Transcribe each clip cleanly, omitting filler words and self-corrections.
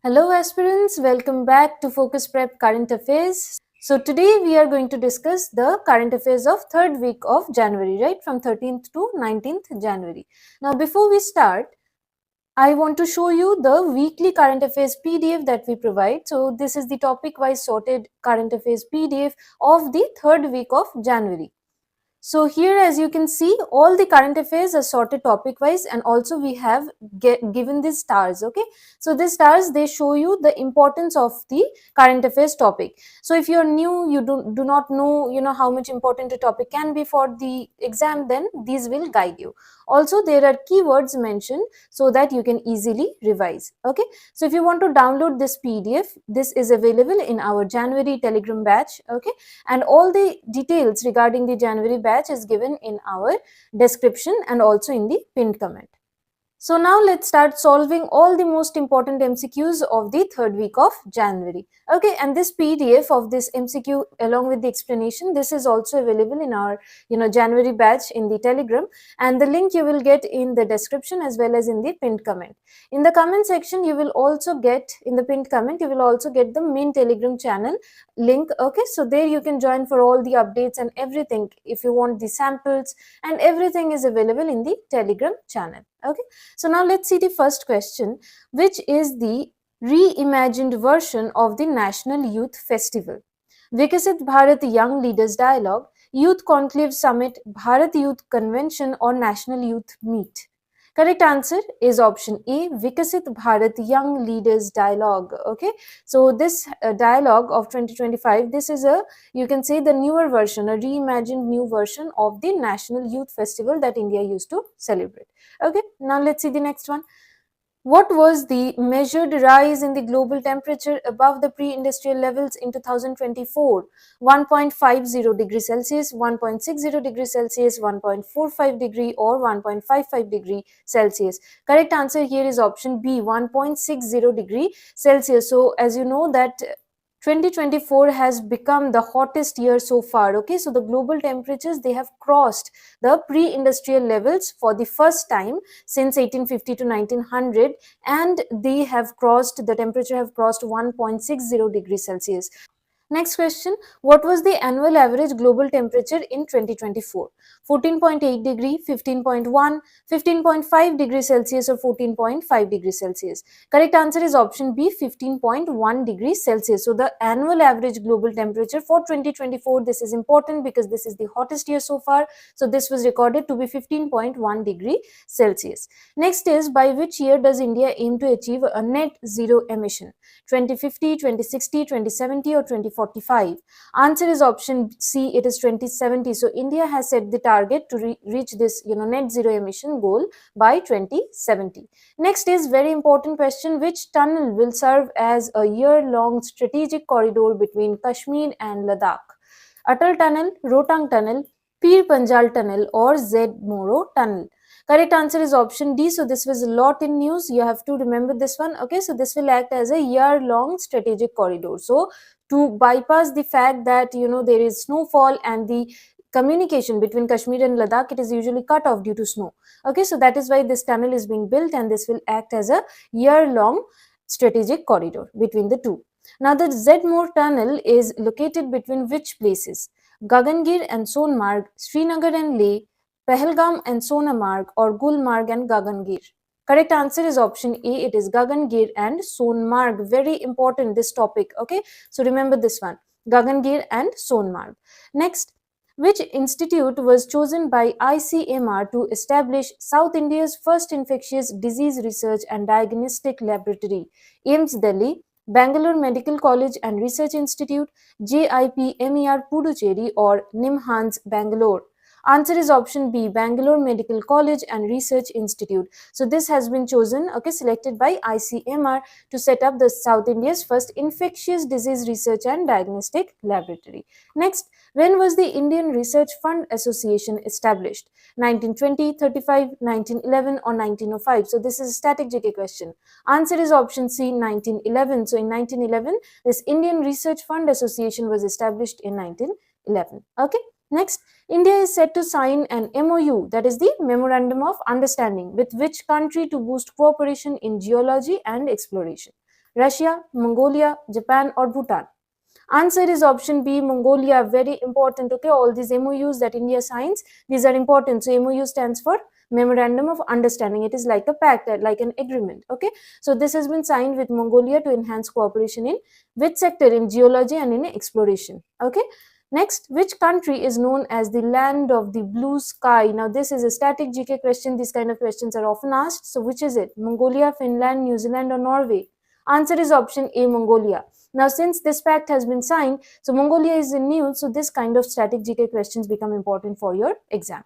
Hello aspirants, welcome back to Focus Prep Current Affairs. So today we are going to discuss the current affairs of third week of January, right, from 13th to 19th January. Now before we start, I want to show you the weekly current affairs PDF that we provide. So this is the topic wise sorted current affairs PDF of the third week of January. So here, as you can see, all the current affairs are sorted topic wise, and also we have given these stars. Okay, so these stars, they show you the importance of the current affairs topic. So if you're new, you do not know how much important a topic can be for the exam, then these will guide you. Also there are keywords mentioned so that you can easily revise. Okay, so if you want to download this PDF, this is available in our January Telegram batch. Okay, and all the details regarding the January batch is given in our description and also in the pinned comment. So now let's start solving all the most important MCQs of the third week of January. Okay, and this PDF of this MCQ along with the explanation, this is also available in our January batch in the Telegram, and the link you will get in the description as well as in the pinned comment. In the comment section, you will also get, in the pinned comment, you will also get the main Telegram channel link. Okay, so there you can join for all the updates and everything. If you want the samples and everything is available in the Telegram channel. Okay, so now let's see the first question, which is the reimagined version of the National Youth Festival. Vikasit Bharat Young Leaders Dialogue, Youth Conclave Summit, Bharat Youth Convention or National Youth Meet. Correct answer is option A, Vikasit Bharat Young Leaders Dialogue. Okay, so this dialogue of 2025, this is you can say the newer version, a reimagined new version of the National Youth Festival that India used to celebrate. Okay, now let's see the next one. What was the measured rise in the global temperature above the pre-industrial levels in 2024? 1.50 degrees Celsius, 1.60 degrees Celsius, 1.45 degree or 1.55 degree Celsius. Correct answer here is option B, 1.60 degree Celsius. So as you know that 2024 has become the hottest year so far. Okay, so the global temperatures, they have crossed the pre-industrial levels for the first time since 1850 to 1900, and they have crossed, the temperature have crossed 1.60 degrees Celsius. Next question, what was the annual average global temperature in 2024? 14.8 degree, 15.1, 15.5 degrees Celsius or 14.5 degrees Celsius. Correct answer is option B, 15.1 degrees Celsius. So the annual average global temperature for 2024, this is important because this is the hottest year so far. So this was recorded to be 15.1 degree Celsius. Next is, by which year does India aim to achieve a net zero emission? 2050, 2060, 2070 or 2045? Answer is option C, it is 2070. So India has set the target to reach this net zero emission goal by 2070. Next is very important question, which tunnel will serve as a year-long strategic corridor between Kashmir and Ladakh? Atal Tunnel, Rohtang Tunnel, Pir Panjal Tunnel or Z-Moro Tunnel? Correct answer is option D. So this was a lot in news. You have to remember this one. Okay, so this will act as a year-long strategic corridor. So to bypass the fact that there is snowfall and the communication between Kashmir and Ladakh, it is usually cut off due to snow. Okay, so that is why this tunnel is being built, and this will act as a year-long strategic corridor between the two. Now the Z-Moro Tunnel is located between which places? Gagangir and Sonmarg, Srinagar and Leh, Pahalgam and Sonamarg or Gulmarg and Gagangir? Correct answer is option A, it is Gagangir and Sonmarg. Very important this topic. Okay, so remember this one, Gagangir and Sonmarg. Next, which institute was chosen by ICMR to establish South India's first infectious disease research and diagnostic laboratory? AIIMS Delhi, Bangalore Medical College and Research Institute, JIPMER Puducherry or NIMHANS Bangalore? Answer is option B, Bangalore Medical College and Research Institute. So this has been chosen, okay, selected by ICMR to set up the South India's first infectious disease research and diagnostic laboratory. Next, when was the Indian Research Fund Association established? 1920, 35, 1911 or 1905? So this is a static GK question. Answer is option C, 1911. So in 1911, this Indian Research Fund Association was established in 1911. Okay. Next, India is set to sign an MOU, that is the Memorandum of Understanding, with which country to boost cooperation in geology and exploration? Russia, Mongolia, Japan or Bhutan? Answer is option B, Mongolia. Very important. Okay, all these MOUs that India signs, these are important. So MOU stands for Memorandum of Understanding. It is like a pact, like an agreement. Okay, so this has been signed with Mongolia to enhance cooperation in which sector? In geology and in exploration. Okay. Next, which country is known as the land of the blue sky? Now, this is a static GK question. These kind of questions are often asked. So, which is it? Mongolia, Finland, New Zealand, or Norway? Answer is option A, Mongolia. Now, since this pact has been signed, so Mongolia is in news. So, this kind of static GK questions become important for your exam.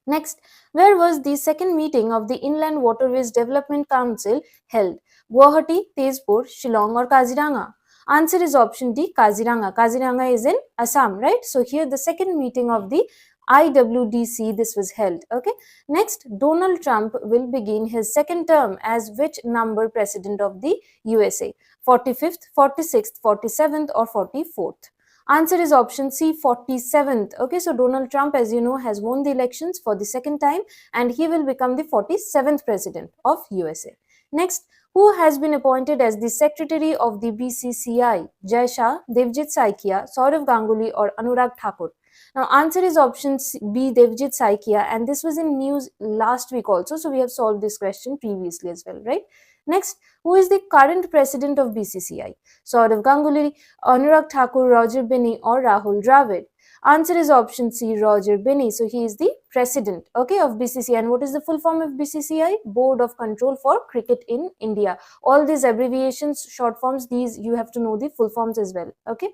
Next, where was the second meeting of the Inland Waterways Development Council held? Guwahati, Tezpur, Shillong or Kaziranga? Answer is option D, Kaziranga. Kaziranga is in Assam, right? So here the second meeting of the IWDC, this was held. Okay. Next, Donald Trump will begin his second term as which number president of the USA? 45th, 46th, 47th or 44th? Answer is option C, 47th. Okay, so Donald Trump, as you know, has won the elections for the second time and he will become the 47th president of USA. Next, who has been appointed as the secretary of the BCCI? Jai Shah, Devjit Saikia, Saurav Ganguly or Anurag Thakur? Now, answer is option B, Devjit Saikia, and this was in news last week also. So, we have solved this question previously as well, right? Next, who is the current president of BCCI? Saurav Ganguly, Anurag Thakur, Roger Binny or Rahul Dravid? Answer is option C, Roger Binny. So he is the president, okay, of BCCI. And what is the full form of BCCI? Board of Control for Cricket in India. All these abbreviations, short forms, these you have to know the full forms as well, okay.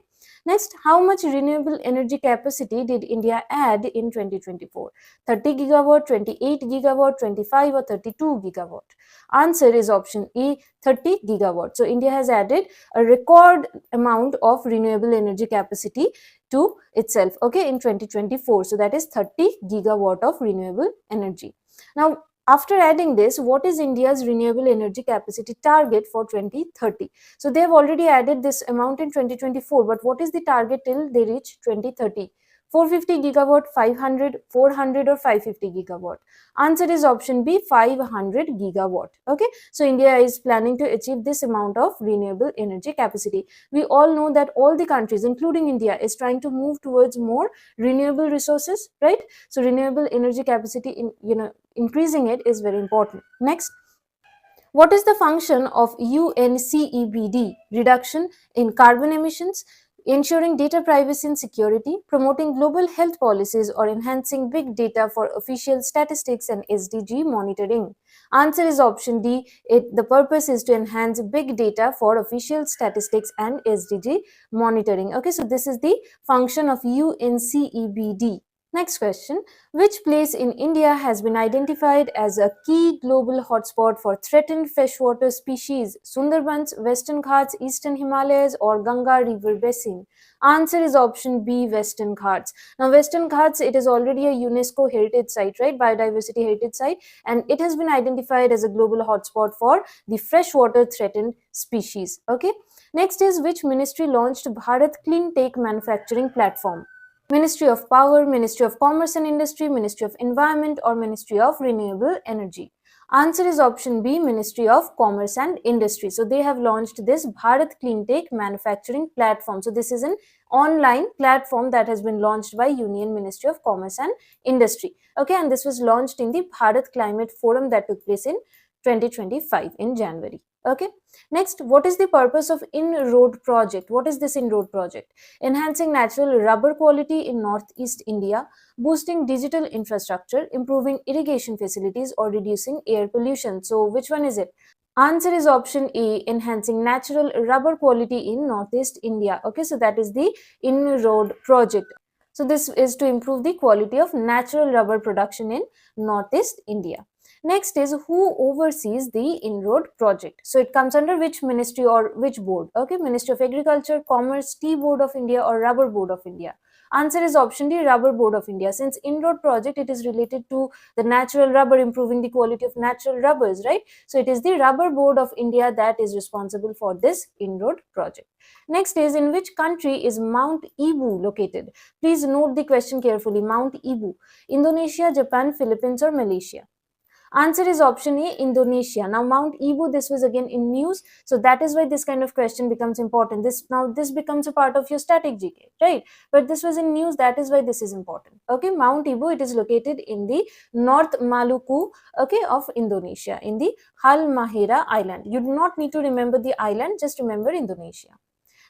Next, how much renewable energy capacity did India add in 2024? 30 gigawatt, 28 gigawatt, 25 or 32 gigawatt? Answer is option E, 30 gigawatt. So India has added a record amount of renewable energy capacity to itself, okay, in 2024. So that is 30 gigawatt of renewable energy. Now, after adding this, what is India's renewable energy capacity target for 2030? So they have already added this amount in 2024, but what is the target till they reach 2030? 450 gigawatt, 500, 400 or 550 gigawatt? Answer is option B, 500 gigawatt. Okay, so India is planning to achieve this amount of renewable energy capacity. We all know that all the countries, including India, is trying to move towards more renewable resources, right? So renewable energy capacity, increasing it is very important. Next, what is the function of UNCEBD? Reduction in carbon emissions, ensuring data privacy and security, promoting global health policies, or enhancing big data for official statistics and SDG monitoring? Answer is option D. The purpose is to enhance big data for official statistics and SDG monitoring. Okay, so this is the function of UNCEBD. Next question, which place in India has been identified as a key global hotspot for threatened freshwater species? Sundarbans, Western Ghats, Eastern Himalayas or Ganga River Basin? Answer is option B, Western Ghats. Now, Western Ghats, it is already a UNESCO heritage site, right? Biodiversity heritage site, and it has been identified as a global hotspot for the freshwater threatened species. Okay. Next is, which ministry launched Bharat Clean Tech Manufacturing Platform? Ministry of Power, Ministry of Commerce and Industry, Ministry of Environment or Ministry of Renewable Energy? Answer is option B, Ministry of Commerce and Industry. So they have launched this Bharat Clean Tech Manufacturing Platform. So this is an online platform that has been launched by Union Ministry of Commerce and Industry. Okay, and this was launched in the Bharat Climate Forum that took place in 2025 in January. Okay. Next, what is the purpose of In-Road project? What is this In-Road project? Enhancing natural rubber quality in Northeast India, boosting digital infrastructure, improving irrigation facilities or reducing air pollution. So which one is it? Answer is option A, enhancing natural rubber quality in Northeast India. Okay, so that is the In-Road project. So this is to improve the quality of natural rubber production in Northeast India. Next is, who oversees the In-Road project? So it comes under which ministry or which board? Okay, Ministry of Agriculture, Commerce, Tea Board of India or Rubber Board of India? Answer is option D, Rubber Board of India. Since In-Road project, it is related to the natural rubber, improving the quality of natural rubbers, right? So it is the Rubber Board of India that is responsible for this In-Road project. Next is, in which country is Mount Ibu located? Please note the question carefully. Mount Ibu, Indonesia, Japan, Philippines or Malaysia? Answer is option A, Indonesia. Now Mount Ibu, this was again in news, so that is why this kind of question becomes important. This becomes a part of your static GK, right? But this was in news, that is why this is important. Okay, Mount Ibu, it is located in the North Maluku, okay, of Indonesia, in the Halmahera Island. You do not need to remember the island, just remember Indonesia.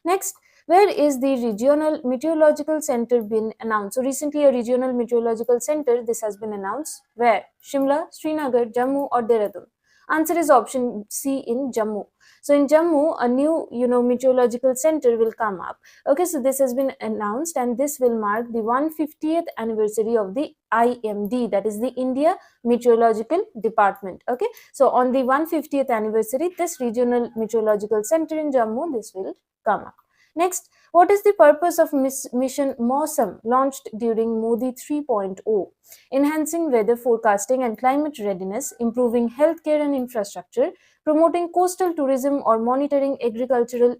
Next, where is the regional meteorological center been announced? So recently a regional meteorological center, this has been announced. Where? Shimla, Srinagar, Jammu or Dehradun? Answer is option C, in Jammu. So in Jammu, a new meteorological center will come up. Okay, so this has been announced and this will mark the 150th anniversary of the IMD, that is the India Meteorological Department. Okay, so on the 150th anniversary, this regional meteorological center in Jammu, this will come up. Next, what is the purpose of mission Mausam launched during Modi 3.0? Enhancing weather forecasting and climate readiness, improving healthcare and infrastructure, promoting coastal tourism or monitoring agricultural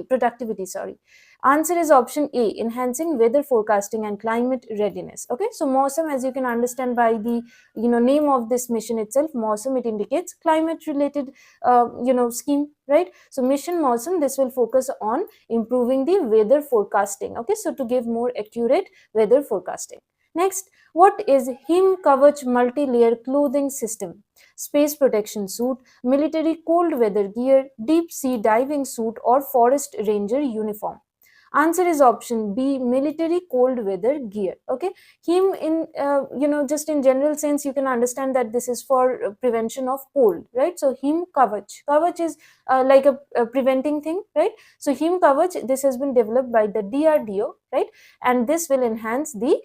productivity. Answer is option A, enhancing weather forecasting and climate readiness. Okay, so Mausam, as you can understand by the name of this mission itself, Mausam, it indicates climate related scheme, right? So mission Mausam, this will focus on improving the weather forecasting. Okay, so to give more accurate weather forecasting. Next, what is Him Kavach multi-layer clothing system? Space protection suit, military cold weather gear, deep sea diving suit or forest ranger uniform? Answer is option B, military cold weather gear. Okay, Him in just in general sense you can understand that this is for prevention of cold, right? So Him Kavach is like a preventing thing, right? So Him Kavach, this has been developed by the DRDO, right? And this will enhance the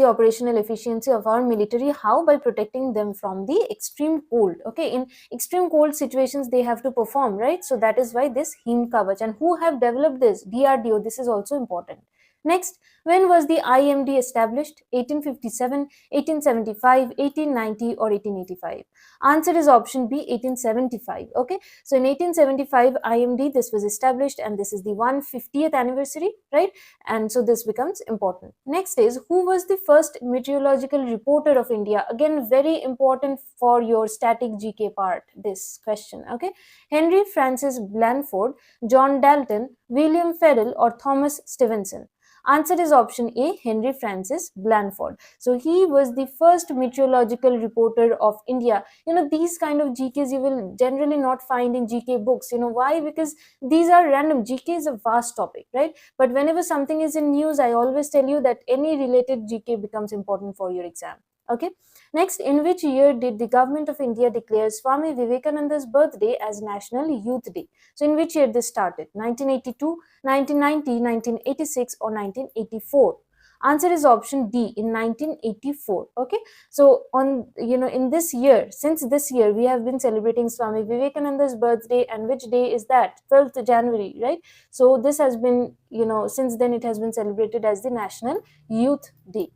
operational efficiency of our military. How? By protecting them from the extreme cold. Okay, in extreme cold situations they have to perform, right? So that is why this Him Kavach. And who have developed this? DRDO. This is also important. Next, when was the IMD established? 1857, 1875, 1890 or 1885? Answer is option B, 1875. Okay, so in 1875 IMD, this was established and this is the 150th anniversary, right? And so this becomes important. Next is, who was the first meteorological reporter of India? Again, very important for your static GK part, this question. Okay, Henry Francis Blandford, John Dalton, William Ferrell or Thomas Stevenson? Answer is option A, Henry Francis Blandford. So he was the first meteorological reporter of India. These kind of GKs you will generally not find in GK books. Why? Because these are random. GK is a vast topic, right? But whenever something is in news, I always tell you that any related GK becomes important for your exam. Okay. Next, in which year did the government of India declare Swami Vivekananda's birthday as National Youth Day? So in which year this started? 1982, 1990, 1986 or 1984? Answer is option D, in 1984. Okay, so on in this year, since this year we have been celebrating Swami Vivekananda's birthday, and which day is that? 12th January, right? So this has been since then it has been celebrated as the National Youth Day.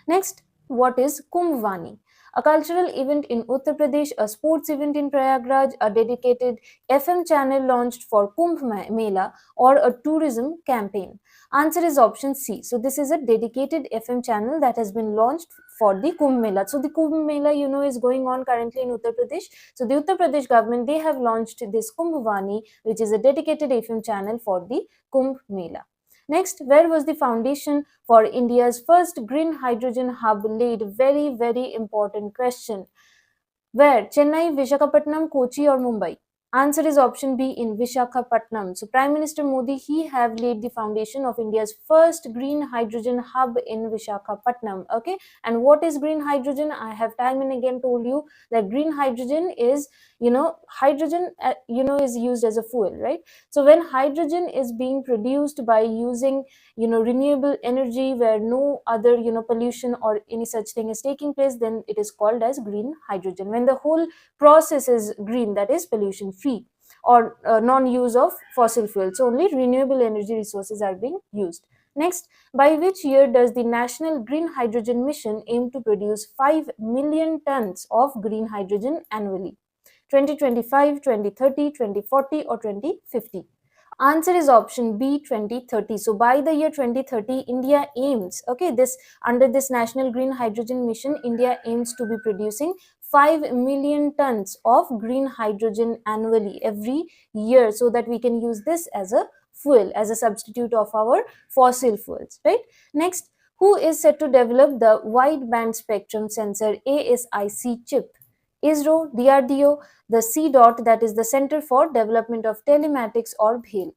Next, what is Kumbh Vani? A cultural event in Uttar Pradesh, a sports event in Prayagraj, a dedicated FM channel launched for Kumbh Mela, or a tourism campaign? Answer is option C. So this is a dedicated FM channel that has been launched for the Kumbh Mela. So the Kumbh Mela, is going on currently in Uttar Pradesh. So the Uttar Pradesh government, they have launched this Kumbh Vani, which is a dedicated FM channel for the Kumbh Mela. Next, where was the foundation for India's first green hydrogen hub laid? Very, very important question. Where? Chennai, Visakhapatnam, Kochi or Mumbai? Answer is option B, in Visakhapatnam. So Prime Minister Modi, he have laid the foundation of India's first green hydrogen hub in Visakhapatnam. Okay, and what is green hydrogen? I have time and again told you that green hydrogen is hydrogen is used as a fuel, right? So when hydrogen is being produced by using renewable energy where no other pollution or any such thing is taking place, then it is called as green hydrogen. When the whole process is green, that is pollution free or non-use of fossil fuels, so only renewable energy resources are being used. Next, by which year does the National Green Hydrogen Mission aim to produce 5 million tons of green hydrogen annually? 2025, 2030, 2040 or 2050? Answer is option B, 2030. So by the year 2030, India aims, okay, this under this National Green Hydrogen Mission, India aims to be producing 5 million tons of green hydrogen annually every year, so that we can use this as a fuel, as a substitute of our fossil fuels, right? Next, who is set to develop the wide band spectrum sensor ASIC chip? ISRO, DRDO, the C dot, that is the Center for Development of Telematics, or BHEL.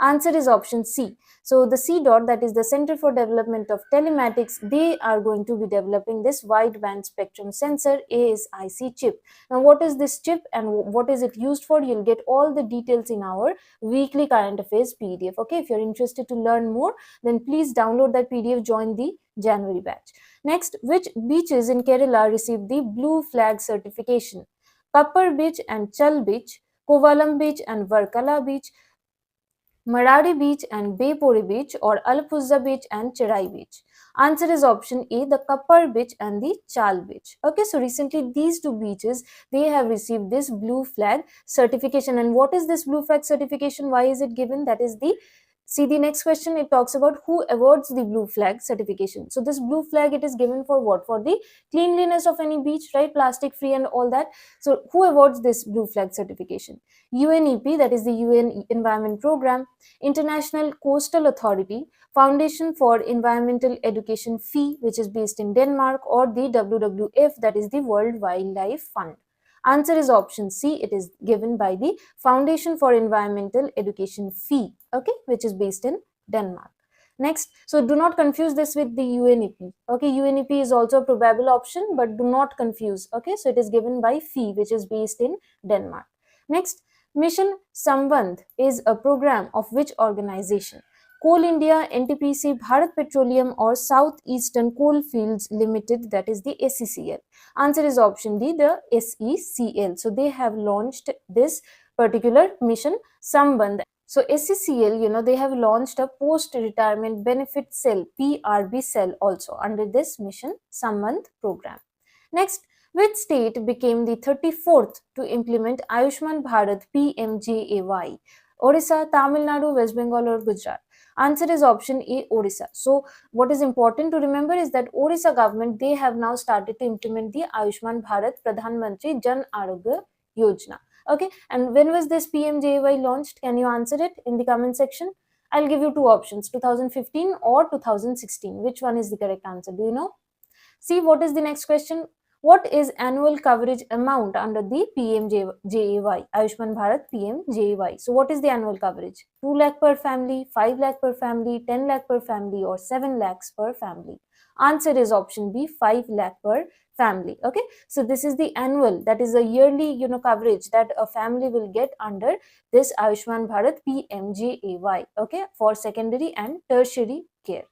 Answer is option C. So the C dot, that is the Center for Development of Telematics, they are going to be developing this wide band spectrum sensor ASIC chip. Now what is this chip and what is it used for? You'll get all the details in our weekly current affairs PDF. Okay, if you're interested to learn more, then please download that PDF, join the January batch. Next, which beaches in Kerala received the Blue Flag certification? Kappar Beach and Chal Beach, Kovalam Beach and Varkala Beach, Maradi Beach and Bepore Beach, or Alapuzza Beach and Cherai Beach? Answer is option A, the Kappar Beach and the Chal Beach. Okay, so recently these two beaches, they have received this Blue Flag certification. And what is this Blue Flag certification? Why is it given? That is the See the next question, it talks about who awards the Blue Flag certification. So this Blue Flag, it is given for what? For the cleanliness of any beach, right? Plastic free and all that. So who awards this Blue Flag certification? UNEP, that is the UN Environment Program, International Coastal Authority, Foundation for Environmental Education Fee, which is based in Denmark, or the WWF, that is the World Wildlife Fund. Answer is option C. It is given by the Foundation for Environmental Education Fee, okay, which is based in Denmark. Next, so do not confuse this with the UNEP. Okay, UNEP is also a probable option, but do not confuse. Okay, so it is given by Fee, which is based in Denmark. Next, Mission Sambandh is a program of which organization? Coal India, NTPC, Bharat Petroleum, or South Eastern Coalfields Limited, that is the SECL. Answer is option D, the SECL. So they have launched this particular mission Sambandh. So SECL, they have launched a post-retirement benefit cell, PRB cell, also under this mission Sambandh program. Next, which state became the 34th to implement Ayushman Bharat PMJAY? Orissa, Tamil Nadu, West Bengal, or Gujarat? Answer is option A, Orissa. So what is important to remember is that Orissa government, they have now started to implement the Ayushman Bharat Pradhan Mantri Jan Arogya Yojana. Okay, and when was this PMJAY launched? Can you answer it in the comment section? I'll give you two options, 2015 or 2016. Which one is the correct answer? Do you know? See, what is the next question? What is annual coverage amount under the PMJAY, Ayushman Bharat PMJAY? So what is the annual coverage? 2 lakh per family, 5 lakh per family, 10 lakh per family, or 7 lakhs per family? Answer is option B, 5 lakh per family. Okay, so this is the annual, that is a yearly coverage that a family will get under this Ayushman Bharat PMJAY, okay, for secondary and tertiary care.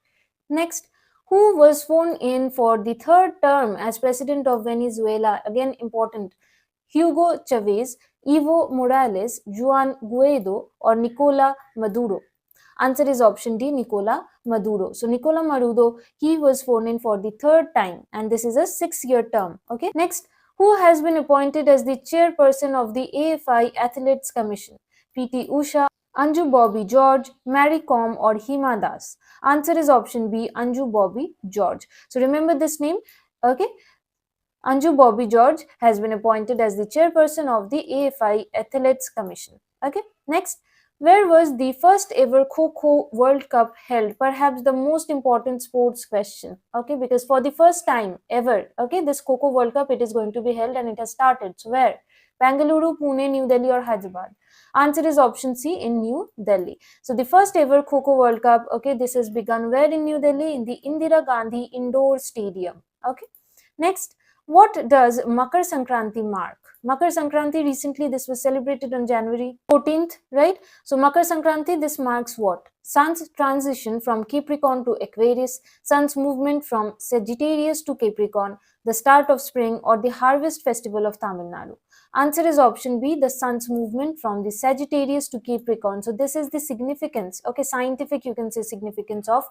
Next, who was sworn in for the third term as president of Venezuela? Again important. Hugo Chavez, Evo Morales, Juan Guaido, or Nicola Maduro? Answer is option D, Nicola Maduro. So Nicola Maduro, he was sworn in for the third time, and this is a 6-year term. Okay. Next, who has been appointed as the chairperson of the AFI Athletes Commission? PT Usha, Anju Bobby George, Mary Kom, or Hima Das? Answer is option B, Anju Bobby George. So remember this name, okay? Anju Bobby George has been appointed as the chairperson of the AFI Athletes Commission. Okay, next, where was the first ever Kho-Kho World Cup held? Perhaps the most important sports question. Okay, because for the first time ever, okay, this Kho-Kho World Cup, it is going to be held and it has started. So where? Bengaluru, Pune, New Delhi, or Hyderabad? Answer is option C, in New Delhi. So the first ever Kho-Kho World Cup, okay, this has begun where in New Delhi? In the Indira Gandhi Indoor Stadium. Okay. Next, what does Makar Sankranti mark? Makar Sankranti, recently this was celebrated on January 14th, right? So Makar Sankranti, this marks what? Sun's transition from Capricorn to Aquarius, Sun's movement from Sagittarius to Capricorn, the start of spring, or the harvest festival of Tamil Nadu. Answer is option B, the sun's movement from the Sagittarius to Capricorn. So this is the significance, okay, scientific, you can say, significance of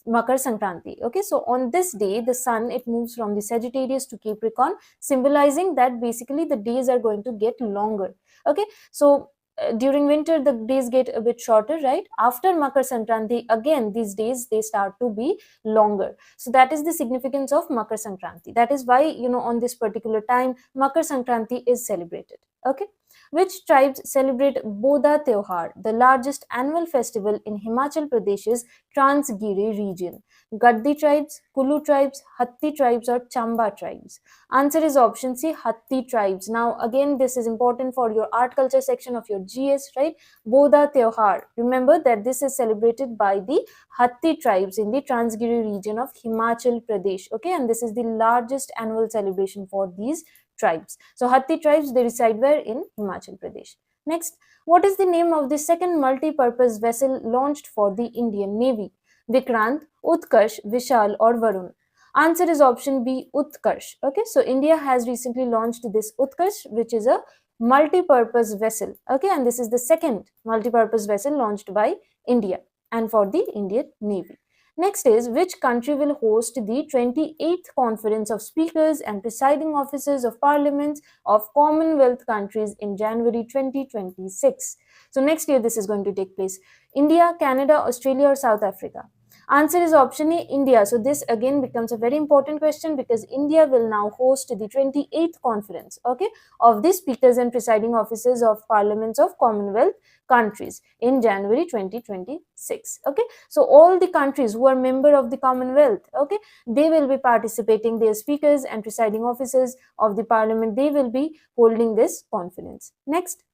Makar Sankranti. Okay, so on this day, the sun, it moves from the Sagittarius to Capricorn, symbolizing that basically the days are going to get longer. Okay, so during winter the days get a bit shorter, right? After Makar Sankranti, again these days they start to be longer. So that is the significance of Makar Sankranti. That is why, on this particular time Makar Sankranti is celebrated. Okay. Which tribes celebrate Boda Teuhar, the largest annual festival in Himachal Pradesh's Transgiri region? Gaddi tribes, Kulu tribes, Hatti tribes, or Chamba tribes? Answer is option C, Hatti tribes. Now again this is important for your art culture section of your GS, right? Boda Teuhar. Remember that this is celebrated by the Hatti tribes in the Transgiri region of Himachal Pradesh. Okay, and this is the largest annual celebration for these tribes. So Hatti tribes, they reside where? In Himachal Pradesh. Next, what is the name of the second multi-purpose vessel launched for the Indian Navy? Vikrant, Utkarsh, Vishal, or Varun? Answer is option B, Utkarsh. Okay, so India has recently launched this Utkarsh, which is a multi-purpose vessel. Okay, and this is the second multi-purpose vessel launched by India and for the Indian Navy. Next is, which country will host the 28th Conference of Speakers and Presiding Officers of Parliaments of Commonwealth countries in January 2026? So next year this is going to take place. India, Canada, Australia, or South Africa? Answer is option A, India. So this again becomes a very important question because India will now host the 28th conference, okay, of the speakers and presiding officers of parliaments of Commonwealth countries in January 2026. Okay, so all the countries who are member of the Commonwealth, okay, they will be participating. Their speakers and presiding officers of the parliament, they will be holding this conference. Next,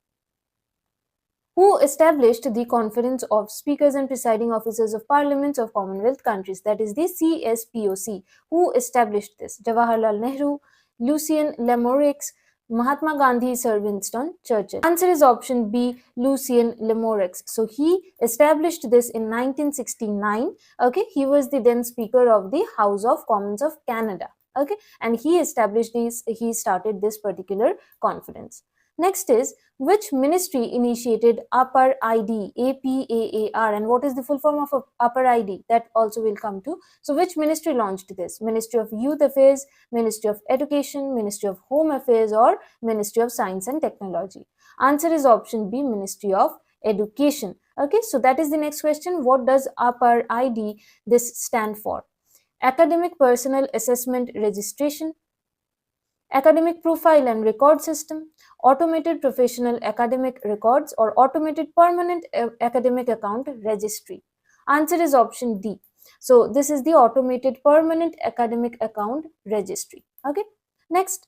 who established the Conference of Speakers and Presiding Officers of Parliaments of Commonwealth countries, that is the CSPOC? Who established this? Jawaharlal Nehru, Lucien Lamorix, Mahatma Gandhi, Sir Winston Churchill? Answer is option B, Lucien Lamorix. So he established this in 1969. Okay, he was the then Speaker of the House of Commons of Canada. Okay, and he established this, he started this particular conference. Next is, which ministry initiated Upper ID, APAAR, and what is the full form of Upper ID? That also will come to. So which ministry launched this? Ministry of Youth Affairs, Ministry of Education, Ministry of Home Affairs, or Ministry of Science and Technology? Answer is option B, Ministry of Education. Okay, so that is the next question. What does Upper ID this stand for? Academic Personnel Assessment Registration, Academic Profile and Record System, Automated Professional Academic Records, or Automated Permanent Academic Account Registry? Answer is option D. So this is the Automated Permanent Academic Account Registry. Okay. Next,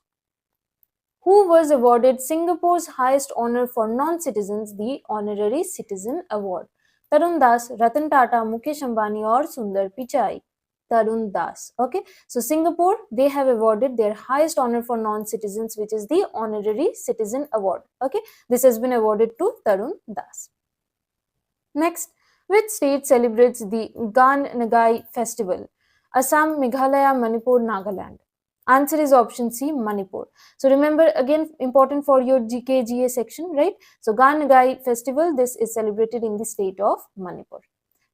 who was awarded Singapore's highest honor for non-citizens, the Honorary Citizen Award? Tarun Das, Ratan Tata, Mukesh Ambani, or Sundar Pichai? Tarun Das. Okay, so Singapore, they have awarded their highest honor for non-citizens, which is the Honorary Citizen Award. Okay, this has been awarded to Tarun Das. Next, which state celebrates the Gan Nagai Festival? Assam, Meghalaya, Manipur, Nagaland? Answer is option C, Manipur. So remember, again, important for your GK/GA section, right? So Gan Nagai Festival, this is celebrated in the state of Manipur.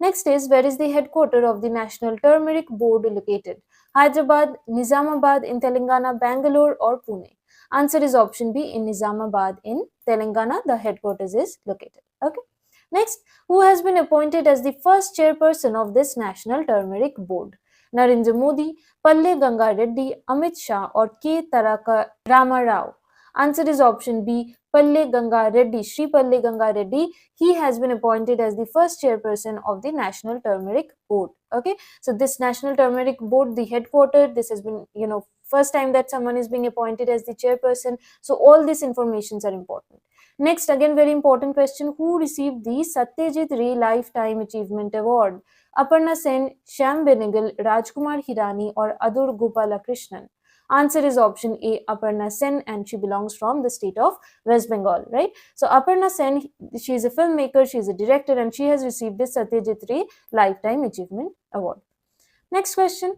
Next is, where is the headquarters of the National Turmeric Board located? Hyderabad, Nizamabad in Telangana, Bangalore, or Pune? Answer is option B, in Nizamabad in Telangana, the headquarters is located. Okay. Next, who has been appointed as the first chairperson of this National Turmeric Board? Narendra Modi, Palle Ganga Reddy, Amit Shah, or K. Taraka Rama Rao? Answer is option B, Palle Ganga Reddy. Shri Palle Ganga Reddy, he has been appointed as the first chairperson of the National Turmeric Board. Okay, so this National Turmeric Board, the headquarters, this has been, first time that someone is being appointed as the chairperson. So all these informations are important. Next, again, very important question. Who received the Satyajit Ray Lifetime Achievement Award? Aparna Sen, Shyam Benegal, Rajkumar Hirani, or Adur Gopalakrishnan? Answer is option A, Aparna Sen, and she belongs from the state of West Bengal, right? So Aparna Sen, she is a filmmaker, she is a director, and she has received this Satyajit Ray Lifetime Achievement Award. Next question.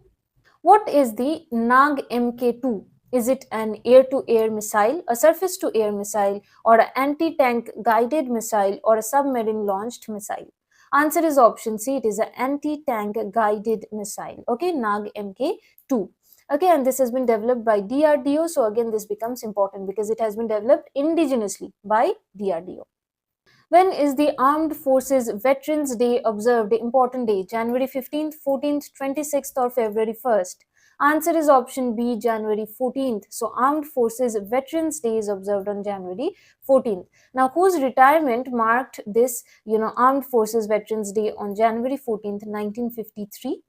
What is the Nag Mk2? Is it an air-to-air missile, a surface-to-air missile, or an anti-tank guided missile, or a submarine-launched missile? Answer is option C, it is an anti-tank guided missile. Okay, Nag Mk2. Okay, and this has been developed by DRDO. So again, this becomes important because it has been developed indigenously by DRDO. When is the Armed Forces Veterans Day observed? Important day, January 15th, 14th, 26th, or February 1st? Answer is option B, January 14th. So, Armed Forces Veterans Day is observed on January 14th. Now, whose retirement marked this, Armed Forces Veterans Day on January 14th, 1953?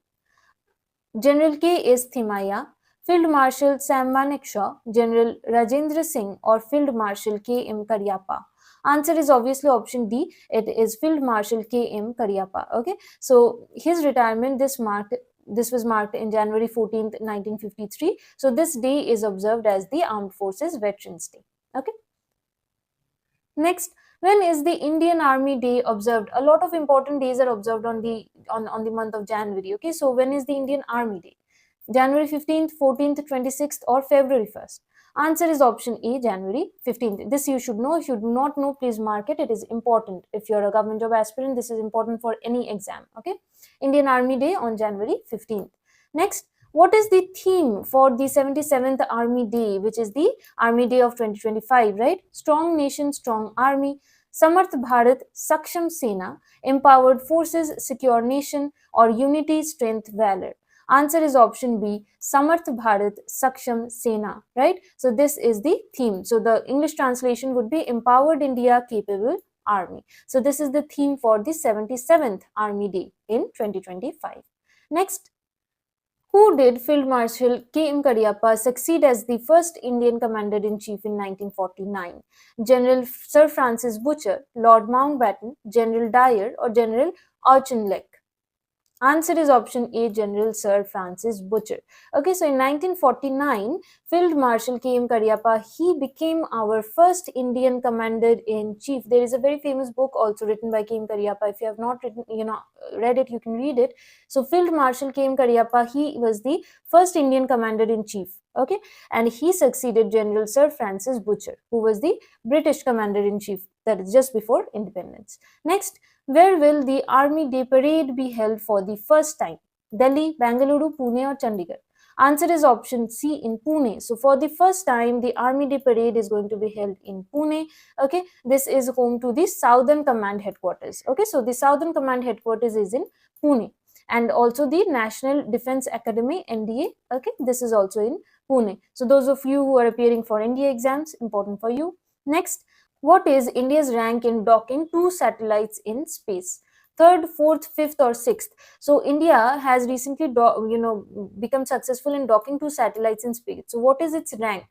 General K.S. Thimaiya, Field Marshal Sam Manekshaw, General Rajendra Singh, or Field Marshal K.M. Karyappa? Answer is obviously option D. It is Field Marshal K.M. Karyappa. Okay, so his retirement this was marked in January 14th, 1953. So this day is observed as the Armed Forces Veterans Day. Okay. Next, when is the Indian Army Day observed? A lot of important days are observed on the month of January. Okay, so when is the Indian Army Day? January 15th, 14th, 26th, or February 1st? Answer is option A, January 15th. This you should know. If you do not know, please mark it. It is important. If you're a government job aspirant, this is important for any exam. Okay, Indian Army Day on January 15th. Next, what is the theme for the 77th Army Day, which is the Army Day of 2025, right? Strong nation, strong army, Samarth Bharat, Saksham Sena, empowered forces, secure nation, or unity, strength, valor. Answer is option B, Samarth Bharat, Saksham Sena, right? So this is the theme. So the English translation would be empowered India, capable army. So this is the theme for the 77th Army Day in 2025. Next, who did Field Marshal K.M. Karyappa succeed as the first Indian Commander-in-Chief in 1949? General Sir Francis Butcher, Lord Mountbatten, General Dyer, or General Auchinleck? Answer is option A, General Sir Francis Butcher. Okay, so in 1949, Field Marshal K.M. Karyappa, he became our first Indian Commander-in-Chief. There is a very famous book also written by K.M. Karyappa. If you have not read it, you can read it. So Field Marshal K.M. Karyappa, he was the first Indian Commander-in-Chief. Okay, and he succeeded General Sir Francis Butcher, who was the British Commander-in-Chief, that is just before independence. Next, where will the Army Day Parade be held for the first time? Delhi, Bangalore, Pune, or Chandigarh? Answer is option C, in Pune. So for the first time, the Army Day Parade is going to be held in Pune. Okay, this is home to the Southern Command Headquarters. Okay, so the Southern Command Headquarters is in Pune. And also the National Defense Academy, NDA. Okay, this is also in Pune. So those of you who are appearing for NDA exams, important for you. Next, what is India's rank in docking 2 satellites in space? Third, fourth, fifth, or sixth? So India has recently become successful in docking 2 satellites in space. So what is its rank?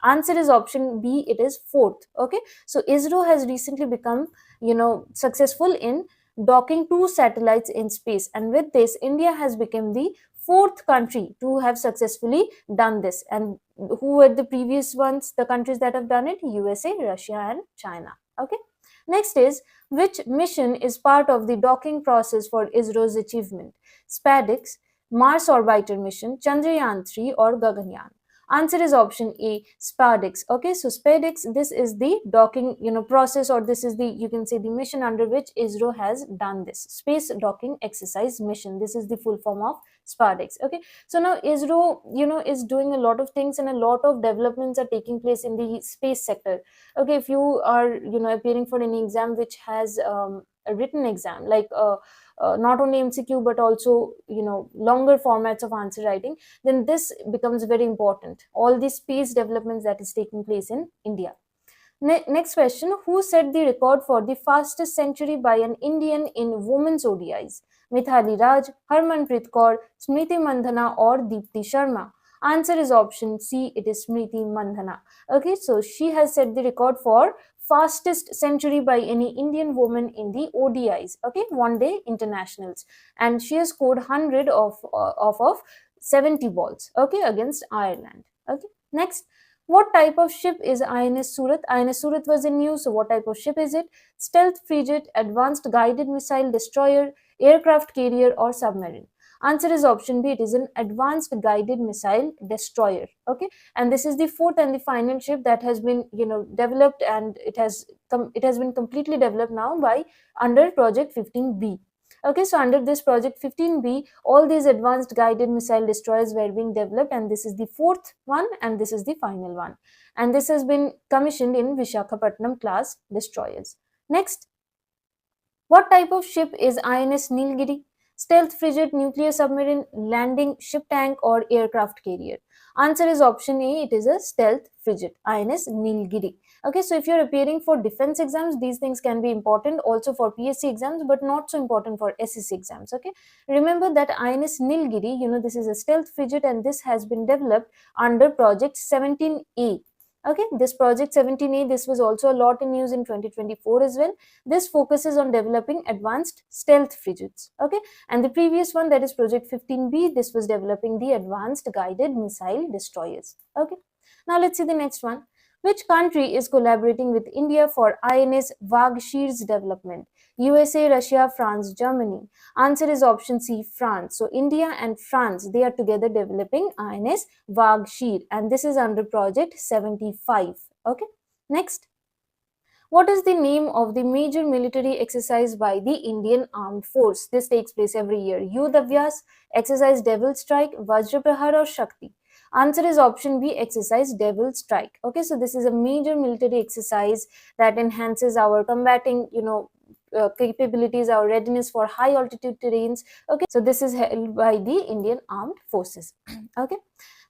Answer is option B, it is fourth. Okay, so ISRO has recently become successful in docking 2 satellites in space, and with this India has become the fourth country to have successfully done this. And who were the previous ones, the countries that have done it? USA, Russia, and China. Okay, next is, which mission is part of the docking process for ISRO's achievement? SPADIX, Mars Orbiter Mission, Chandrayaan-3, or Gaganyaan? Answer is option A, SPADIX. Okay, so SPADIX, this is the docking process, or this is the, you can say, the mission under which ISRO has done this space docking exercise mission. This is the full form of SPADIX. Okay, so now ISRO is doing a lot of things, and a lot of developments are taking place in the space sector. Okay, if you are appearing for any exam which has a written exam, like not only MCQ but also longer formats of answer writing, then this becomes very important. All the space developments that is taking place in India. Next question, who set the record for the fastest century by an Indian in women's ODIs? Mithali Raj, Harmanpreet Kaur, Smriti Mandhana, or Deepti Sharma? Answer is option C, it is Smriti Mandhana. Okay, so she has set the record for fastest century by any Indian woman in the ODIs, okay, one day internationals, and she has scored 100 of 70 balls, okay, against Ireland. Okay, next, what type of ship is INS Surat? INS Surat was in news, so what type of ship is it? Stealth frigate, advanced guided missile destroyer, aircraft carrier, or submarine? Answer is option B, it is an advanced guided missile destroyer. Okay, and this is the fourth and the final ship that has been developed, and it has been completely developed now by under project 15B. Okay, so under this project 15B, all these advanced guided missile destroyers were being developed, and this is the fourth one, and this is the final one, and this has been commissioned in Vishakhapatnam class destroyers. Next, What type of ship is INS Nilgiri? Stealth frigate, nuclear submarine, landing ship tank, or aircraft carrier? Answer is option A. It is a stealth frigate, INS Nilgiri. Okay, so if you're appearing for defense exams, these things can be important also for PSC exams, but not so important for SSC exams. Okay, remember that INS Nilgiri, this is a stealth frigate and this has been developed under Project 17A. Okay, this Project 17A, this was also a lot in news in 2024 as well. This focuses on developing advanced stealth frigates. Okay, and the previous one, that is Project 15B, this was developing the advanced guided missile destroyers. Okay, now let's see the next one. Which country is collaborating with India for INS Vaghshir's development? USA, Russia, France, Germany. Answer is option C, France. So India and France, they are together developing INS Vaghshir, and this is under Project 75. Okay, next. What is the name of the major military exercise by the Indian Armed Force? This takes place every year. Yudh Abhyas, Exercise Devil Strike, Vajra Prahar, or Shakti? Answer is option B, Exercise Devil Strike. Okay, so this is a major military exercise that enhances our combating, capabilities, our readiness for high altitude terrains. Okay, so this is held by the Indian Armed Forces. Okay.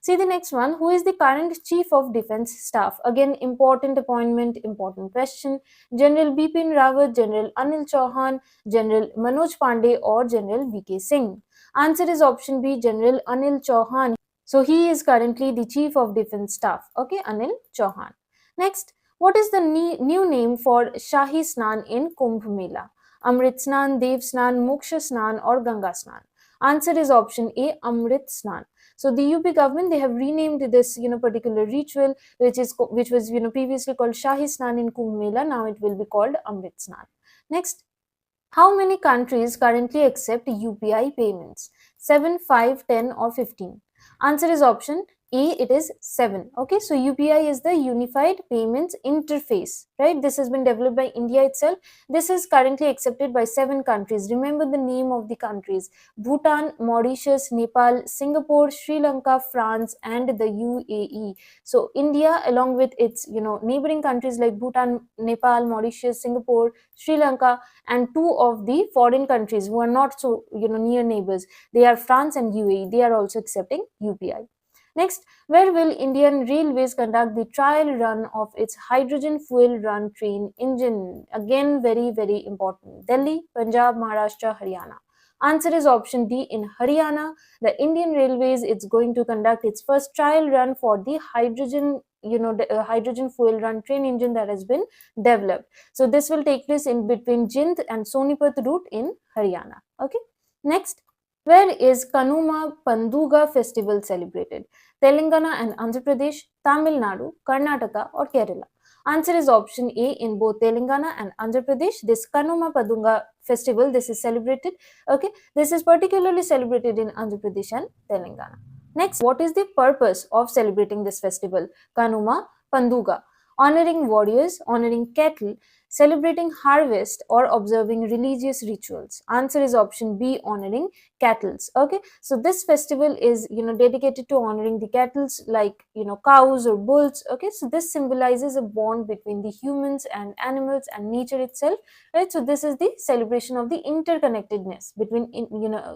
See the next one. Who is the current Chief of Defence Staff? Again, important appointment, important question. General Bipin Rawat, General Anil Chauhan, General Manoj Pandey, or General VK Singh? Answer is option B, General Anil Chauhan. So he is currently the Chief of Defence Staff. Okay, Anil Chauhan. Next, what is the new name for Shahi Snan in Kumbh Mela? Amrit Snan, Dev Snan, Moksha Snan, or Ganga Snan? Answer is option A, Amrit Snan. So the UP government, they have renamed this particular ritual, which was previously called Shahi Snan in Kumbh Mela. Now it will be called Amrit Snan. Next, how many countries currently accept UPI payments? 7, 5, 10, or 15? Answer is option A, it is 7. Okay, so UPI is the Unified Payments Interface, right? This has been developed by India itself. This is currently accepted by 7 countries. Remember the name of the countries: Bhutan, Mauritius, Nepal, Singapore, Sri Lanka, France, and the UAE. So India, along with its neighboring countries like Bhutan, Nepal, Mauritius, Singapore, Sri Lanka, and 2 of the foreign countries who are not so near neighbors, they are France and UAE. They are also accepting UPI. Next, where will Indian Railways conduct the trial run of its hydrogen fuel run train engine? Again, very, very important. Delhi, Punjab, Maharashtra, Haryana. Answer is option D, in Haryana. The Indian Railways is going to conduct its first trial run for the hydrogen hydrogen fuel run train engine that has been developed. So this will take place in between Jind and Sonipat route in Haryana. Okay. Next, where is Kanuma Panduga festival celebrated? Telangana and Andhra Pradesh, Tamil Nadu, Karnataka, or Kerala? Answer is option A, in both Telangana and Andhra Pradesh. This Kanuma Padunga festival, this is celebrated. Okay, this is particularly celebrated in Andhra Pradesh and Telangana. Next, what is the purpose of celebrating this festival? Kanuma Panduga. Honoring warriors, honoring cattle, celebrating harvest, or observing religious rituals? Answer is option B, honoring cattle. Okay, so this festival is dedicated to honoring the cattle, like cows or bulls. Okay, so this symbolizes a bond between the humans and animals and nature itself, right? So this is the celebration of the interconnectedness between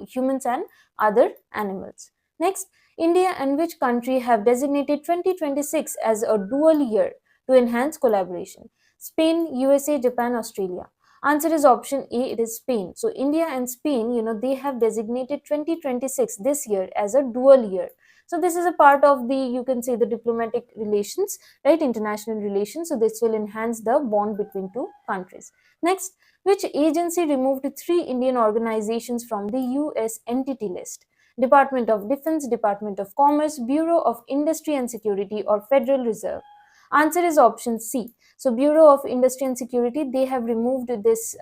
humans and other animals. Next, India and which country have designated 2026 as a dual year to enhance collaboration? Spain, USA, Japan, Australia. Answer is option A, it is Spain. So India and Spain, they have designated 2026 this year as a dual year. So this is a part of the, you can say, the diplomatic relations, right, international relations. So this will enhance the bond between 2 countries. Next, which agency removed 3 Indian organizations from the US entity list? Department of Defense, Department of Commerce, Bureau of Industry and Security, or Federal Reserve? Answer is option C. So Bureau of Industry and Security, they have removed this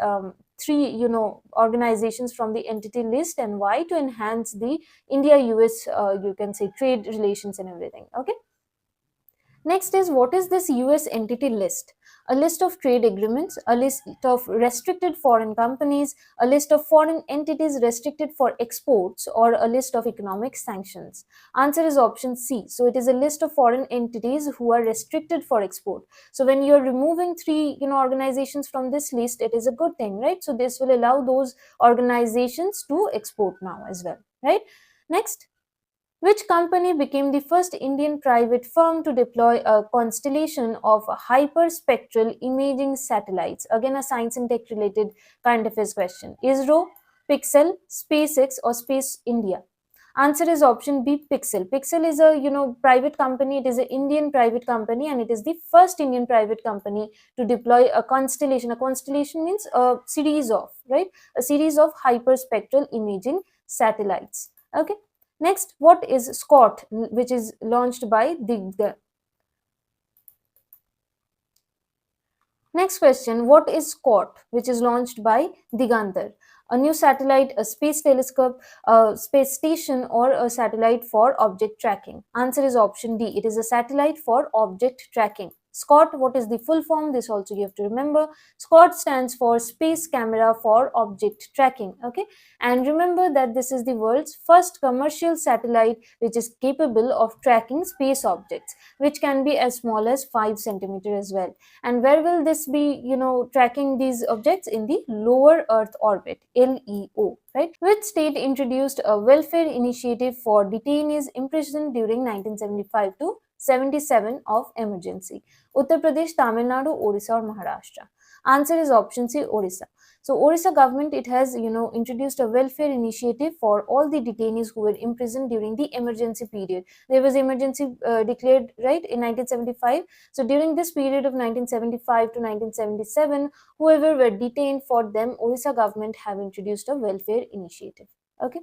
3 organizations from the entity list. And why? To enhance the India US you can say trade relations and everything. Okay. Next is, what is this US entity list? A list of trade agreements, a list of restricted foreign companies, a list of foreign entities restricted for exports, or a list of economic sanctions. Answer is option C. So it is a list of foreign entities who are restricted for export. So when you are removing three organizations from this list, it is a good thing, right? So this will allow those organizations to export now as well, right? Next, which company became the first Indian private firm to deploy a constellation of hyperspectral imaging satellites? Again, a science and tech related current affairs question. ISRO, Pixel, SpaceX, or Space India? Answer is option B, Pixel. Pixel is a private company. It is an Indian private company, and it is the first Indian private company to deploy a constellation. A constellation means a series of, right? A series of hyperspectral imaging satellites. Okay. Next, what is SCOT, which is launched by the Next question, what is SCOT, which is launched by Digantar? A new satellite, a space telescope, a space station, or a satellite for object tracking? Answer is option D. It is a satellite for object tracking. SCOT, what is the full form? This also you have to remember. SCOT stands for Space Camera for Object Tracking. Okay, and remember that this is the world's first commercial satellite which is capable of tracking space objects, which can be as small as 5 centimeters as well. And where will this be tracking these objects? In the lower earth orbit, LEO, right? Which state introduced a welfare initiative for detainees imprisoned during 1975 to 77 of emergency? Uttar Pradesh, Tamil Nadu, Orissa, or Maharashtra? Answer is option C, Orissa. So Orissa government, it has introduced a welfare initiative for all the detainees who were imprisoned during the emergency period. There was emergency declared, right, in 1975. So during this period of 1975 to 1977, whoever were detained, for them Orissa government have introduced a welfare initiative. Okay.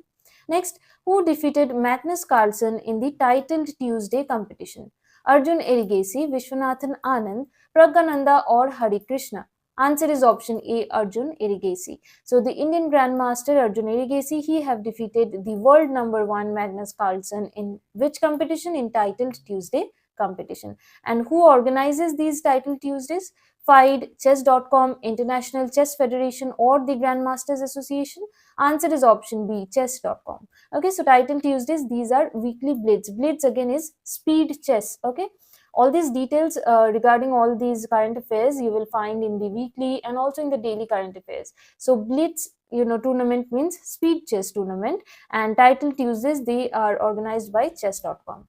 Next, who defeated Magnus Carlsen in the titled Tuesday competition? Arjun Erigasi, Vishwanathan Anand, Pragyananda, or Hari Krishna? Answer is option A, Arjun Erigasi. So the Indian Grandmaster Arjun Erigasi, he have defeated the world number 1 Magnus Carlsen in which competition? In titled Tuesday competition. And who organizes these title Tuesdays? FIDE, chess.com, International Chess Federation, or the Grandmasters Association? Answer is option B, chess.com. Okay, so title Tuesdays, these are weekly blitz. Blitz again is speed chess. Okay, all these details regarding all these current affairs you will find in the weekly and also in the daily current affairs. So blitz tournament means speed chess tournament, and title Tuesdays, they are organized by chess.com.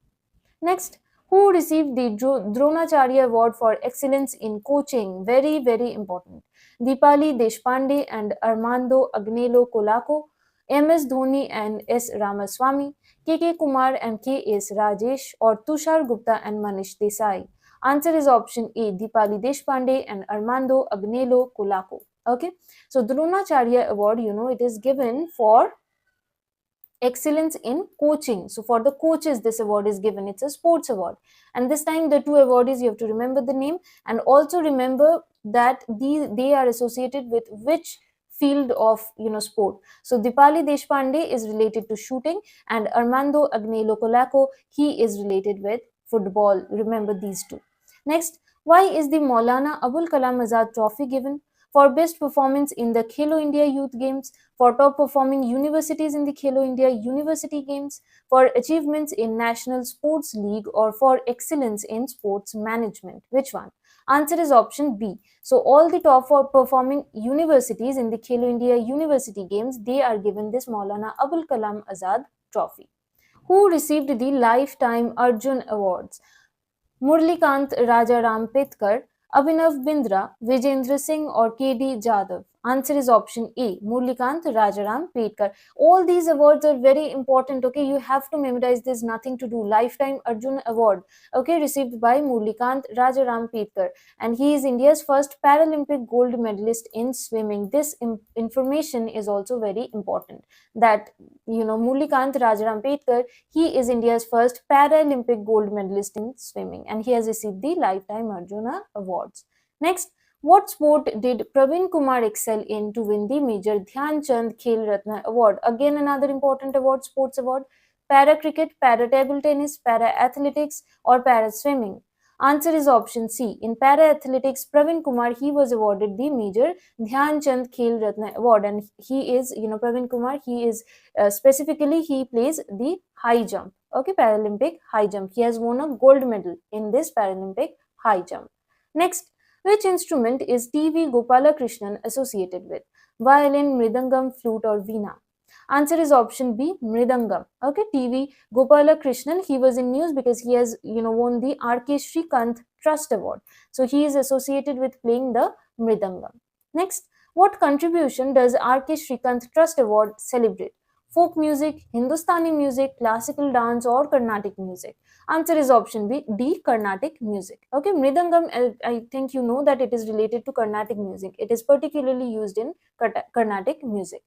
Next, who received the Dronacharya Award for Excellence in Coaching? Very, very important. Deepali Deshpande and Armando Agnello Colaco, MS Dhoni and S. Ramaswamy, KK Kumar and KS Rajesh, or Tushar Gupta and Manish Desai? Answer is option A, Deepali Deshpande and Armando Agnello Colaco. Okay, so Dronacharya Award, it is given for excellence in coaching. So for the coaches, this award is given. It's a sports award, and this time the two awardees, you have to remember the name and also remember that they are associated with which field of sport. So Dipali Deshpande is related to shooting, and Armando Agnello Colaco, he is related with football. Remember these two. Next, why is the Maulana Abul Kalam Azad Trophy given? For best performance in the Khelo India Youth Games, for top performing universities in the Khelo India University Games, for achievements in National Sports League, or for excellence in sports management? Which one? Answer is option B. So all the top performing universities in the Khelo India University Games, they are given this Maulana Abul Kalam Azad Trophy. Who received the Lifetime Arjun Awards? Murlikant Rajaram Petkar, Abhinav Bindra, Vijendra Singh, or KD Jadhav? Answer is option A, Murlikant Rajaram Petkar. All these awards are very important. Okay, you have to memorize this, nothing to do. Lifetime Arjun Award, okay, received by Murlikant Rajaram Petkar, and he is India's first Paralympic gold medalist in swimming. This information is also very important, that Murlikant Rajaram Petkar, he is India's first Paralympic gold medalist in swimming, and he has received the Lifetime Arjuna Awards. Next, what sport did Praveen Kumar excel in to win the Major Dhyan Chand Khel Ratna Award? Again, another important award, sports award. Para cricket, para table tennis, para athletics, or para swimming? Answer is option C. In para athletics, Pravin Kumar, he was awarded the Major Dhyan Chand Khel Ratna award, and he is, Pravin Kumar, he is specifically he plays the high jump. Okay, Paralympic high jump. He has won a gold medal in this Paralympic high jump. Next, which instrument is T.V. Gopalakrishnan associated with? Violin, mridangam, flute, or veena? Answer is option B, mridangam. Okay, T.V. Gopalakrishnan, he was in news because he has, won the R.K. Shrikant Trust Award. So he is associated with playing the mridangam. Next, what contribution does R.K. Shrikant Trust Award celebrate? Folk music, Hindustani music, classical dance, or Carnatic music? Answer is option B, D, Carnatic music. Okay, mridangam, I think you know that it is related to Carnatic music. It is particularly used in Carnatic music.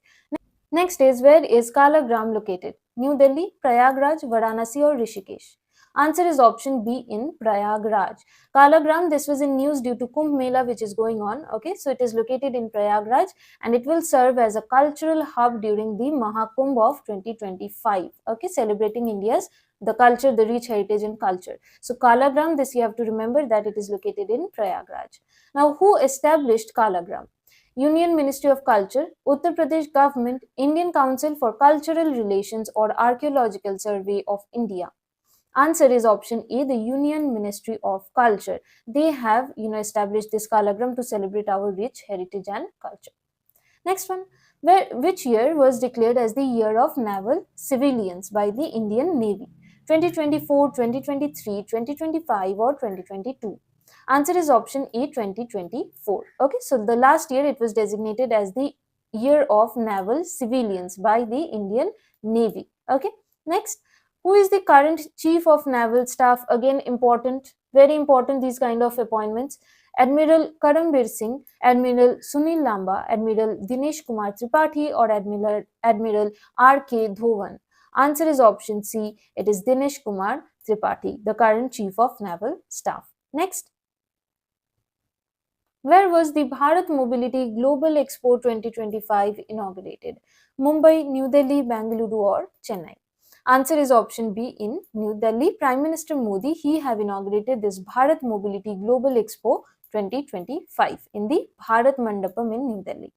Next is, where is Kalagram located? New Delhi, Prayagraj, Varanasi, or Rishikesh? Answer is option B, in Prayagraj. Kalagram, this was in news due to Kumbh Mela which is going on. Okay, so it is located in Prayagraj and it will serve as a cultural hub during the Mahakumbh of 2025. Okay, celebrating India's the culture, the rich heritage and culture. So Kalagram, this you have to remember that it is located in Prayagraj. Now, who established Kalagram? Union Ministry of Culture, Uttar Pradesh Government, Indian Council for Cultural Relations, or Archaeological Survey of India? Answer is option A, the Union Ministry of Culture. They have, established this Kalagram to celebrate our rich heritage and culture. Next one, which year was declared as the Year of Naval Civilians by the Indian Navy? 2024, 2023, 2025, or 2022? Answer is option A, 2024. Okay, so the last year it was designated as the Year of Naval Civilians by the Indian Navy. Okay, next, who is the current Chief of Naval Staff? Again, important, very important, these kind of appointments. Admiral Karambir Singh, Admiral Sunil Lamba, Admiral Dinesh Kumar Tripathi, or Admiral R.K. Dhowan? Answer is option C. It is Dinesh Kumar Tripathi, the current Chief of Naval Staff. Next, where was the Bharat Mobility Global Expo 2025 inaugurated? Mumbai, New Delhi, Bengaluru, or Chennai? Answer is option B, in New Delhi. Prime Minister Modi, he have inaugurated this Bharat Mobility Global Expo 2025 in the Bharat Mandapam in New Delhi.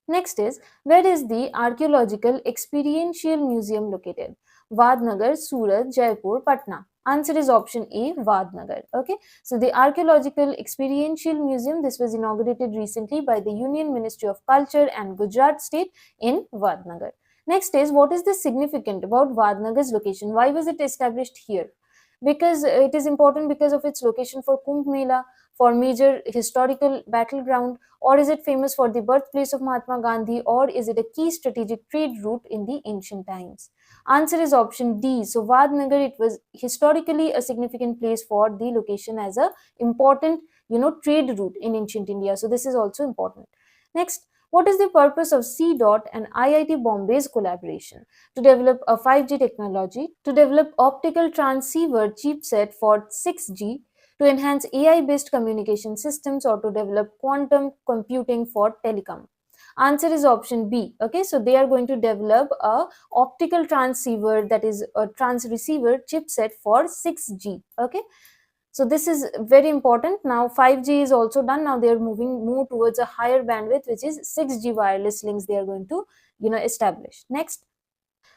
Next is, where is the Archaeological Experiential Museum located? Vadnagar, Surat, Jaipur, Patna? Answer is option A, Vadnagar. Okay, so the Archaeological Experiential Museum, this was inaugurated recently by the Union Ministry of Culture and Gujarat State in Vadnagar. Next is, what is the significant about Vadnagar's location? Why was it established here? Because it is important because of its location for Kumbh Mela, for major historical battleground, or is it famous for the birthplace of Mahatma Gandhi, or is it a key strategic trade route in the ancient times? Answer is option D. So Vadnagar, it was historically a significant place for the location as a important, trade route in ancient India. So this is also important. Next, what is the purpose of CDOT and IIT Bombay's collaboration? To develop a 5G technology, to develop optical transceiver chipset for 6G, to enhance AI-based communication systems, or to develop quantum computing for telecom? Answer is option B. Okay, so they are going to develop a optical transceiver, that is a transceiver chipset for 6G. Okay, so this is very important. Now 5G is also done. Now they are moving more towards a higher bandwidth, which is 6G wireless links they are going to establish. Next,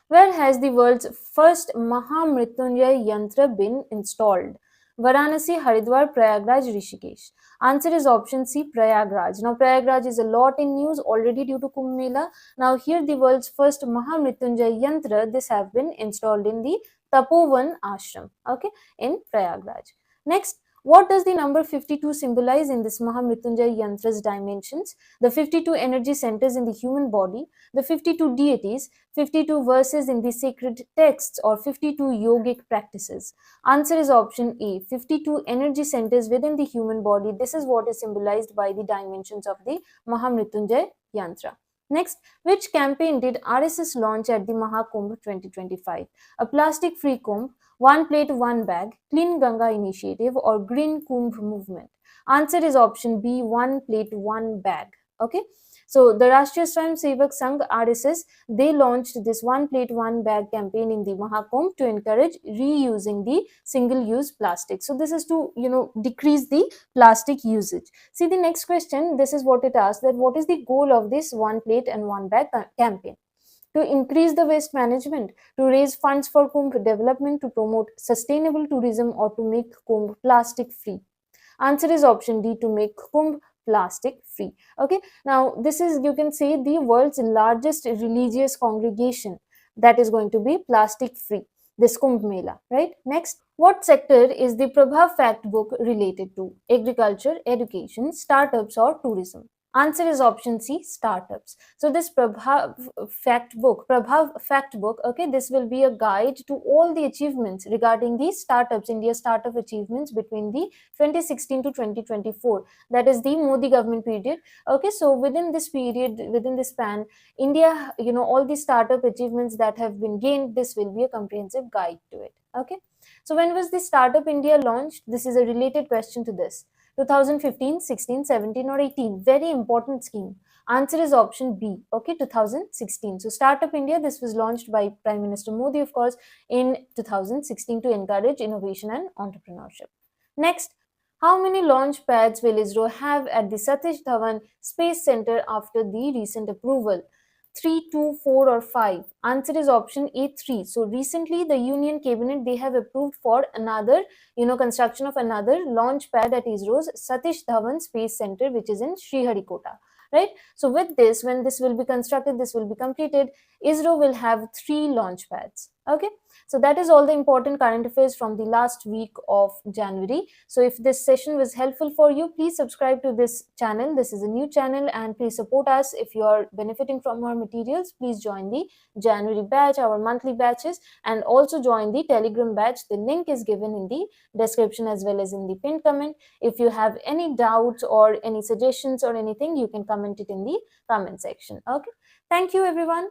where has the world's first Mahamrityunjay Yantra been installed? Varanasi, Haridwar, Prayagraj, Rishikesh? Answer is option C, Prayagraj. Now Prayagraj is a lot in news already due to Kumbh Mela. Now here the world's first Mahamrityunjay Yantra, this have been installed in the Tapovan Ashram, okay, in Prayagraj. Next, what does the number 52 symbolize in this Mahamrityunjay Yantra's dimensions? The 52 energy centers in the human body, the 52 deities, 52 verses in the sacred texts, or 52 yogic practices? Answer is option A, 52 energy centers within the human body. This is what is symbolized by the dimensions of the Mahamrityunjay Yantra. Next, which campaign did RSS launch at the Mahakumbh 2025? A plastic-free kumbh, one plate, one bag, Clean Ganga initiative, or Green Kumbh movement? Answer is option B, one plate, one bag. Okay, so the Rashtriya Swayam Sevak Sangh RSS, they launched this one plate one bag campaign in the Mahakumbh to encourage reusing the single use plastic. So this is to decrease the plastic usage. See the next question, this is what it asks, that what is the goal of this one plate and one bag campaign? To increase the waste management, to raise funds for Kumbh development, to promote sustainable tourism, or to make Kumbh plastic free? Answer is option D, to make Kumbh plastic free. Okay, now this is, you can say, the world's largest religious congregation that is going to be plastic free, this Kumbh Mela, right? Next, what sector is the Prabha fact book related to? Agriculture, education, startups, or tourism? Answer is option C, startups. So this Prabhav fact book, okay, this will be a guide to all the achievements regarding the startups, India startup achievements between the 2016 to 2024. That is the Modi government period. Okay, so within this period, within this span, India, all the startup achievements that have been gained, this will be a comprehensive guide to it. Okay, so when was the Startup India launched? This is a related question to this. 2015, 16, 17, or 18? Very important scheme. Answer is option B. Okay, 2016. So Startup India, this was launched by Prime Minister Modi, of course, in 2016 to encourage innovation and entrepreneurship. Next, how many launch pads will ISRO have at the Satish Dhawan Space Center after the recent approval? 3, 2, 4, or 5? Answer is option A, 3. So recently the Union Cabinet, they have approved for another, construction of another launch pad at ISRO's Satish Dhawan Space Center, which is in Sriharikota, right? So with this, when this will be constructed, this will be completed, ISRO will have 3 launch pads. Okay, so that is all the important current affairs from the last week of January. So if this session was helpful for you, please subscribe to this channel. This is a new channel, and please support us. If you are benefiting from our materials, please join the January batch, our monthly batches, and also join the Telegram batch. The link is given in the description as well as in the pinned comment. If you have any doubts or any suggestions or anything, you can comment it in the comment section. Okay, thank you everyone.